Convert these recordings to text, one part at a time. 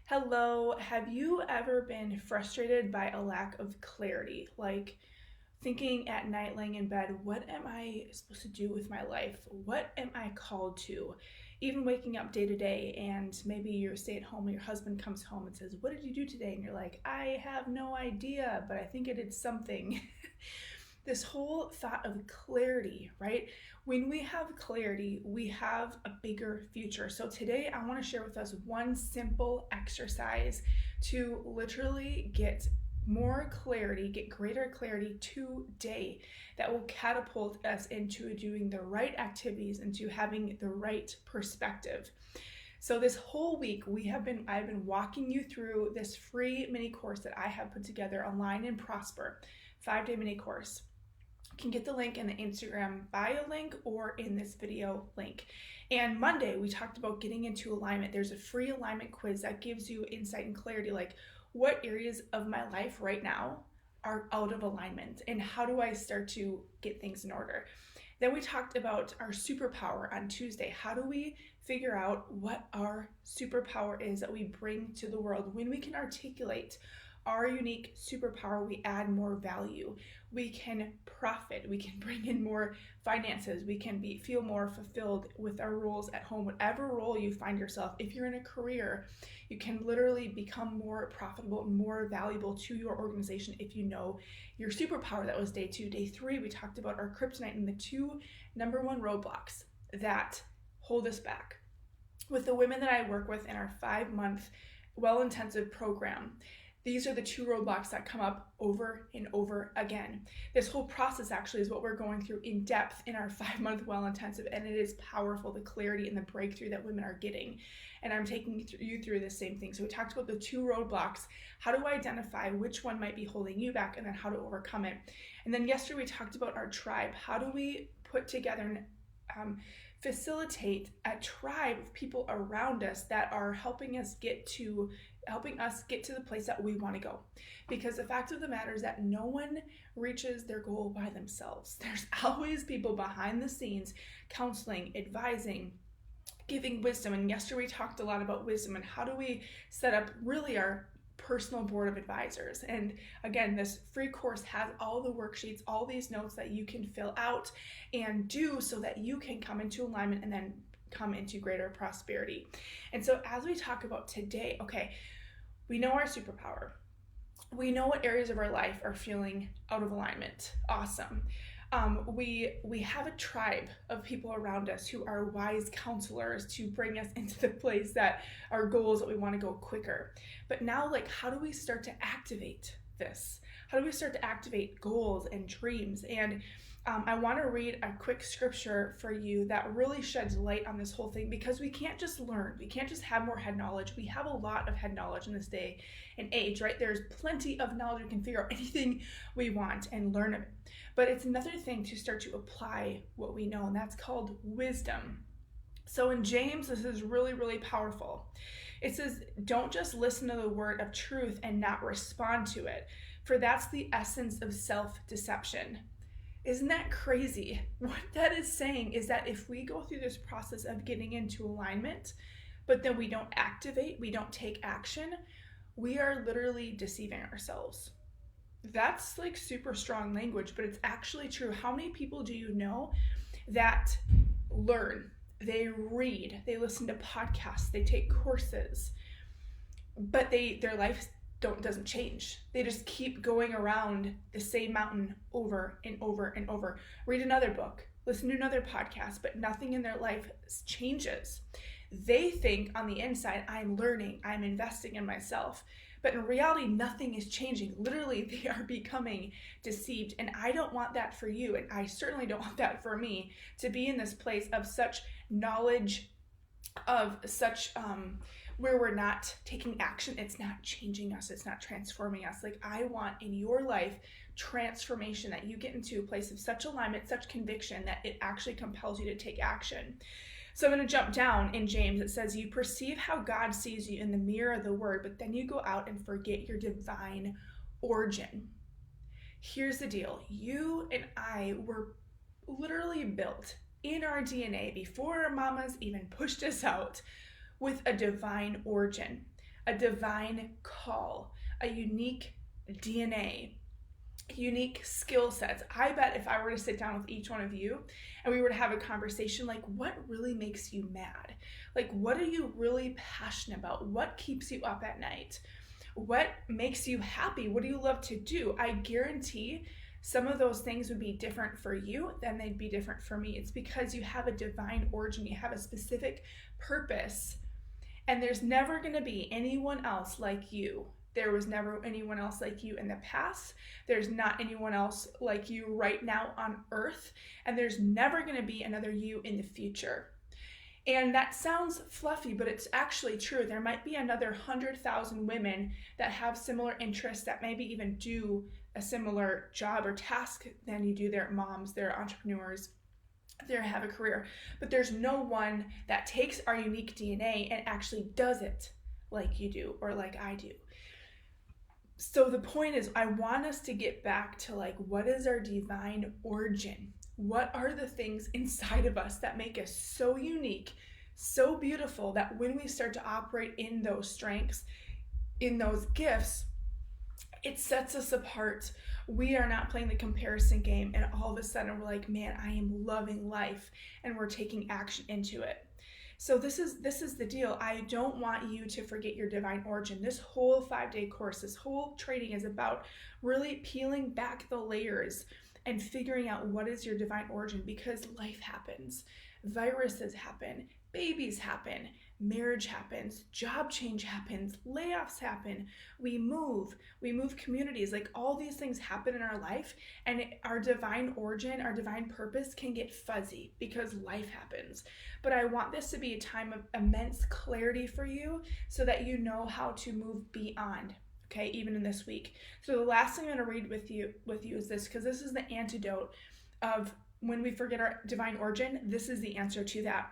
Hello, have you ever been frustrated by a lack of clarity? Like thinking at night, laying in bed, what am I supposed to do with my life? What am I called to? Even waking up day to day, and maybe you're stay at home and your husband comes home and says, "What did you do today?" And you're like, "I have no idea, but I think I did something." This whole thought of clarity, right? When we have clarity, we have a bigger future. So today I want to share with us one simple exercise to literally get more clarity, get greater clarity today that will catapult us into doing the right activities, into having the right perspective. So this whole week I've been walking you through this free mini course that I have put together, Align and Prosper, 5-day mini course. You can get the link in the Instagram bio link or in this video link. And Monday, we talked about getting into alignment. There's a free alignment quiz that gives you insight and clarity, like what areas of my life right now are out of alignment and how do I start to get things in order. Then we talked about our superpower on Tuesday. How do we figure out what our superpower is that we bring to the world? When we can articulate our unique superpower, we add more value. We can profit. We can bring in more finances. We can feel more fulfilled with our roles at home. Whatever role you find yourself, if you're in a career, you can literally become more profitable and more valuable to your organization if you know your superpower. That was day 2. Day 3, we talked about our kryptonite and the 2 number 1 roadblocks that hold us back. With the women that I work with in our 5-month well-intensive program, these are the 2 roadblocks that come up over and over again. This whole process actually is what we're going through in depth in our 5-month well intensive, and it is powerful, the clarity and the breakthrough that women are getting. And I'm taking you through the same thing. So we talked about the 2 roadblocks, how to identify which one might be holding you back, and then how to overcome it. And then yesterday we talked about our tribe. How do we put together and facilitate a tribe of people around us that are helping us get to the place that we want to go. Because the fact of the matter is that no one reaches their goal by themselves. There's always people behind the scenes counseling, advising, giving wisdom. And yesterday we talked a lot about wisdom and how do we set up really our personal board of advisors. And again, this free course has all the worksheets, all these notes that you can fill out and do so that you can come into alignment and then come into greater prosperity. And so as we talk about today, okay, we know our superpower. We know what areas of our life are feeling out of alignment. Awesome. We have a tribe of people around us who are wise counselors to bring us into the place that our goals that we want to go quicker. But now, like, how do we start to activate this? How do we start to activate goals and dreams? And I want to read a quick scripture for you that really sheds light on this whole thing, because we can't just learn. We can't just have more head knowledge. We have a lot of head knowledge in this day and age, right? There's plenty of knowledge. We can figure out anything we want and learn of it. But it's another thing to start to apply what we know, and that's called wisdom. So in James, this is really, really powerful. It says, don't just listen to the word of truth and not respond to it, for that's the essence of self-deception. Isn't that crazy? What that is saying is that if we go through this process of getting into alignment, but then we don't activate, we don't take action, we are literally deceiving ourselves. That's like super strong language, but it's actually true. How many people do you know that learn, they read, they listen to podcasts, they take courses, but their life doesn't change. They just keep going around the same mountain over and over and over. Read another book, listen to another podcast, but nothing in their life changes. They think on the inside, I'm learning, I'm investing in myself. But in reality, nothing is changing. Literally, they are becoming deceived. And I don't want that for you. And I certainly don't want that for me, to be in this place of such knowledge, of such where we're not taking action. It's not changing us. It's not transforming us. Like, I want in your life transformation, that you get into a place of such alignment, such conviction that it actually compels you to take action. So I'm going to jump down in James. It says, you perceive how God sees you in the mirror of the word, but then you go out and forget your divine origin. Here's the deal. You and I were literally built in our DNA before our mamas even pushed us out with a divine origin. a divine call, a unique DNA, unique skill sets. I bet if I were to sit down with each one of you and we were to have a conversation, like, what really makes you mad? Like, what are you really passionate about? What keeps you up at night? What makes you happy? What do you love to do? I guarantee some of those things would be different for you than they'd be different for me. It's because you have a divine origin, you have a specific purpose, and there's never going to be anyone else like you. There was never anyone else like you in the past. There's not anyone else like you right now on earth. And there's never going to be another you in the future. And that sounds fluffy, but it's actually true. There might be another 100,000 women that have similar interests, that maybe even do a similar job or task than you do. They're moms, they're entrepreneurs, they have a career. But there's no one that takes our unique DNA and actually does it like you do or like I do. So the point is, I want us to get back to, like, what is our divine origin? What are the things inside of us that make us so unique, so beautiful, that when we start to operate in those strengths, in those gifts, it sets us apart. We are not playing the comparison game and all of a sudden we're like, man, I am loving life, and we're taking action into it. So this is the deal. I don't want you to forget your divine origin. This whole 5-day course, this whole training is about really peeling back the layers and figuring out what is your divine origin, because life happens, viruses happen, babies happen, marriage happens, job change happens, layoffs happen, we move communities, like all these things happen in our life, and our divine origin, our divine purpose can get fuzzy because life happens. But I want this to be a time of immense clarity for you so that you know how to move beyond, okay, even in this week. So the last thing I'm going to read with you is this, because this is the antidote of when we forget our divine origin. This is the answer to that.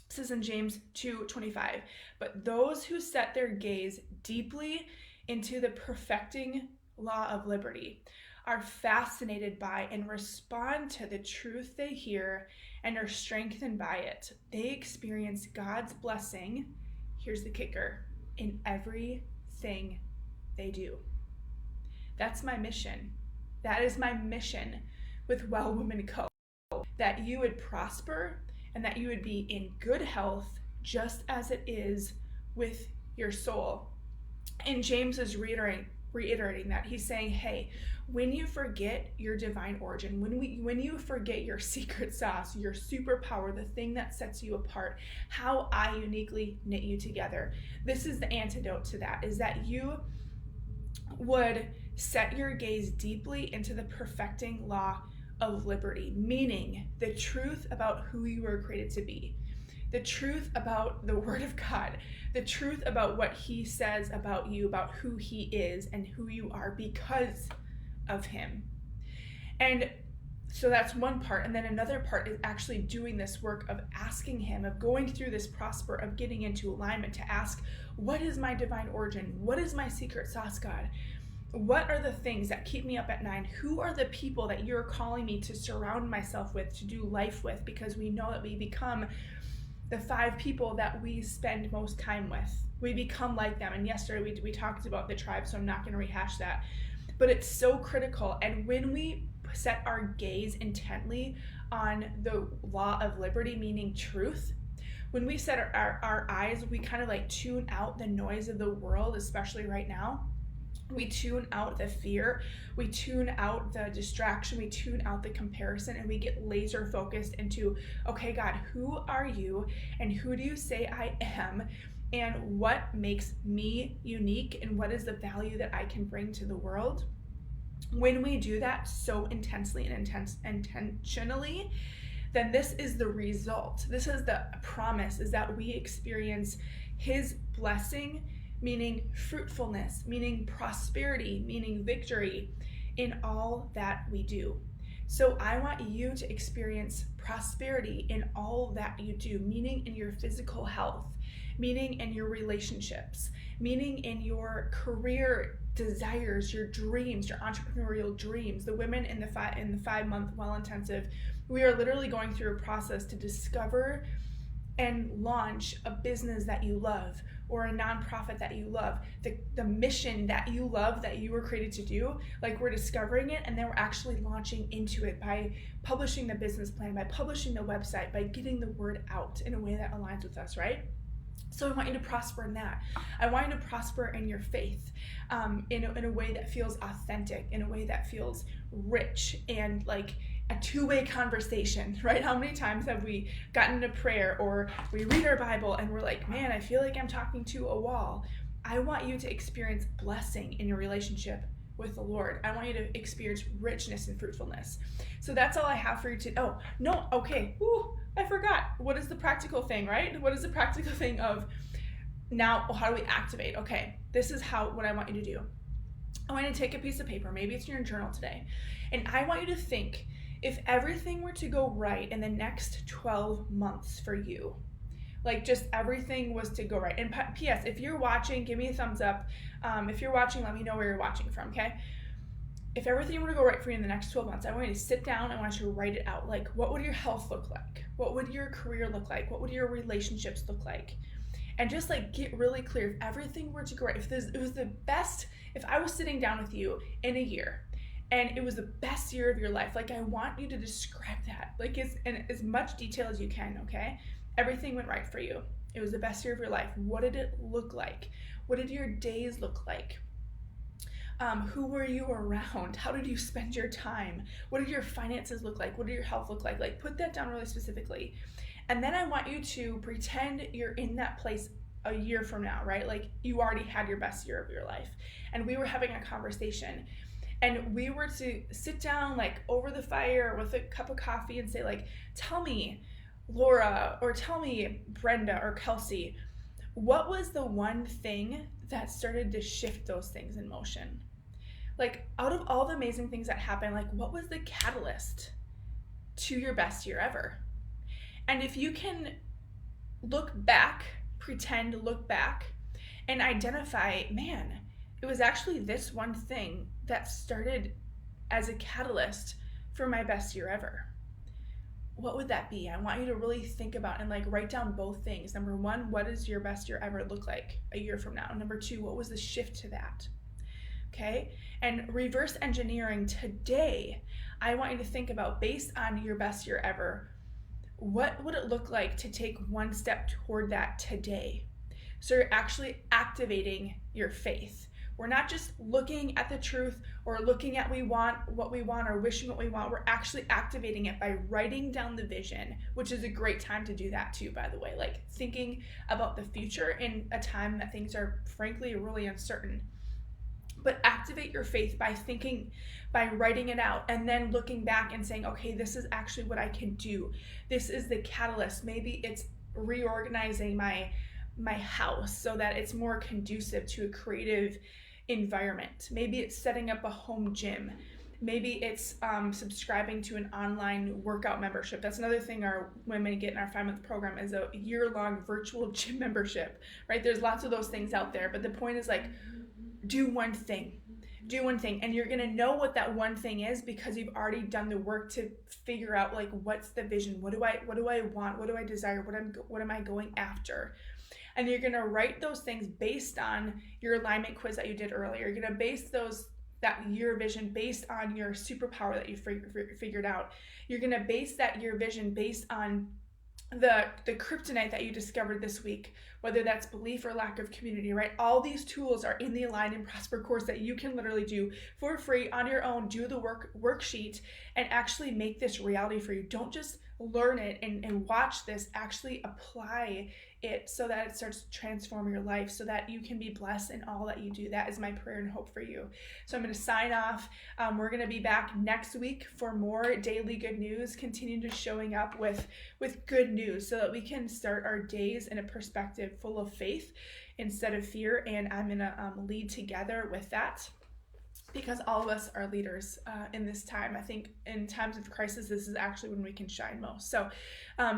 This is in James 2:25. But those who set their gaze deeply into the perfecting law of liberty are fascinated by and respond to the truth they hear and are strengthened by it. They experience God's blessing, here's the kicker, in everything they do. That's my mission. That is my mission with Well Woman Co. That you would prosper and that you would be in good health, just as it is with your soul. And James is reiterating that. He's saying, hey, when you forget your divine origin, when you forget your secret sauce, your superpower, the thing that sets you apart, how I uniquely knit you together, this is the antidote to that, is that you would set your gaze deeply into the perfecting law of liberty, meaning the truth about who you were created to be, the truth about the Word of God, the truth about what He says about you, about who He is and who you are because of Him. And so that's one part. And then another part is actually doing this work of asking Him, of going through this prosper, of getting into alignment to ask, what is my divine origin? What is my secret sauce, God? What are the things that keep me up at night? Who are the people that you're calling me to surround myself with, to do life with? Because we know that we become the 5 people that we spend most time with. We become like them. And yesterday we talked about the tribe, so I'm not going to rehash that. But it's so critical. And when we set our gaze intently on the law of liberty, meaning truth, when we set our eyes, we kind of like tune out the noise of the world, especially right now. We tune out the fear, we tune out the distraction, we tune out the comparison, and we get laser focused into, okay, God, who are you and who do you say I am, and what makes me unique, and what is the value that I can bring to the world? When we do that so intensely and intentionally, then this is the result. This is the promise, is that we experience His blessing, meaning fruitfulness, meaning prosperity, meaning victory in all that we do. So I want you to experience prosperity in all that you do, meaning in your physical health, meaning in your relationships, meaning in your career desires, your dreams, your entrepreneurial dreams. The women in the 5-month Well Intensive, we are literally going through a process to discover and launch a business that you love, or a nonprofit that you love, the mission that you love, that you were created to do, like we're discovering it and then we're actually launching into it by publishing the business plan, by publishing the website, by getting the word out in a way that aligns with us, right? So I want you to prosper in that. I want you to prosper in your faith, in a way that feels authentic, in a way that feels rich and like a two-way conversation, right? How many times have we gotten into prayer or we read our Bible and we're like, man, I feel like I'm talking to a wall. I want you to experience blessing in your relationship with the Lord. I want you to experience richness and fruitfulness. So that's all I have for you today. Oh, no, okay. Ooh, I forgot. What is the practical thing, right? What is the practical thing of now, how do we activate? Okay, this is what I want you to do. I want you to take a piece of paper, maybe it's in your journal today, and I want you to think, if everything were to go right in the next 12 months for you, like just everything was to go right. And P.S., if you're watching, give me a thumbs up. If you're watching, let me know where you're watching from, okay? If everything were to go right for you in the next 12 months, I want you to sit down and I want you to write it out. Like, what would your health look like? What would your career look like? What would your relationships look like? And just like get really clear, if everything were to go right, if it was the best, if I was sitting down with you in a year and it was the best year of your life, like I want you to describe that, like in as much detail as you can, okay? Everything went right for you. It was the best year of your life. What did it look like? What did your days look like? Who were you around? How did you spend your time? What did your finances look like? What did your health look like? Like put that down really specifically. And then I want you to pretend you're in that place a year from now, right? Like you already had your best year of your life. And we were having a conversation. And we were to sit down like over the fire with a cup of coffee and say like, tell me, Laura, or tell me, Brenda or Kelsey, what was the one thing that started to shift those things in motion? Like out of all the amazing things that happened, like what was the catalyst to your best year ever? And if you can look back, pretend to look back and identify, man, it was actually this one thing that started as a catalyst for my best year ever. What would that be? I want you to really think about and like write down both things. Number one, what does your best year ever look like a year from now? Number two, what was the shift to that? Okay, and reverse engineering today, I want you to think about, based on your best year ever, what would it look like to take one step toward that today? So you're actually activating your faith. We're not just looking at the truth or looking at what we want or wishing what we want. We're actually activating it by writing down the vision, which is a great time to do that too, by the way. Like thinking about the future in a time that things are frankly really uncertain. But activate your faith by thinking, by writing it out, and then looking back and saying, okay, this is actually what I can do. This is the catalyst. Maybe it's reorganizing my house so that it's more conducive to a creative environment. Maybe it's setting up a home gym. Maybe it's subscribing to an online workout membership. That's another thing our women get in our 5-month program, is a year-long virtual gym membership, right? There's lots of those things out there, but the point is like, do one thing, and you're gonna know what that one thing is because you've already done the work to figure out like, what's the vision? What do I want? What do I desire? What am I going after? And you're gonna write those things based on your alignment quiz that you did earlier. You're gonna base that year vision based on your superpower that you figured out. You're gonna base that year vision based on the kryptonite that you discovered this week, whether that's belief or lack of community, right? All these tools are in the Align and Prosper course that you can literally do for free on your own. Do the worksheet and actually make this reality for you. Don't just learn it and watch this, actually apply it so that it starts to transform your life, so that you can be blessed in all that you do. That is my prayer and hope for you. So I'm going to sign off. We're going to be back next week for more daily good news. Continue to showing up with good news so that we can start our days in a perspective full of faith instead of fear. And I'm going to lead together with that, because all of us are leaders in this time. I think in times of crisis, this is actually when we can shine most. So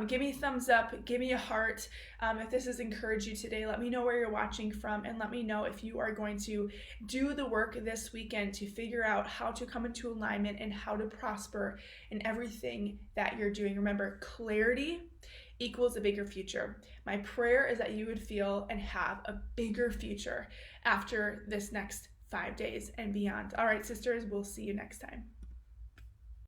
give me a thumbs up, give me a heart. If this has encouraged you today, let me know where you're watching from, and let me know if you are going to do the work this weekend to figure out how to come into alignment and how to prosper in everything that you're doing. Remember, clarity equals a bigger future. My prayer is that you would feel and have a bigger future after this next 5 days and beyond. All right, sisters, we'll see you next time.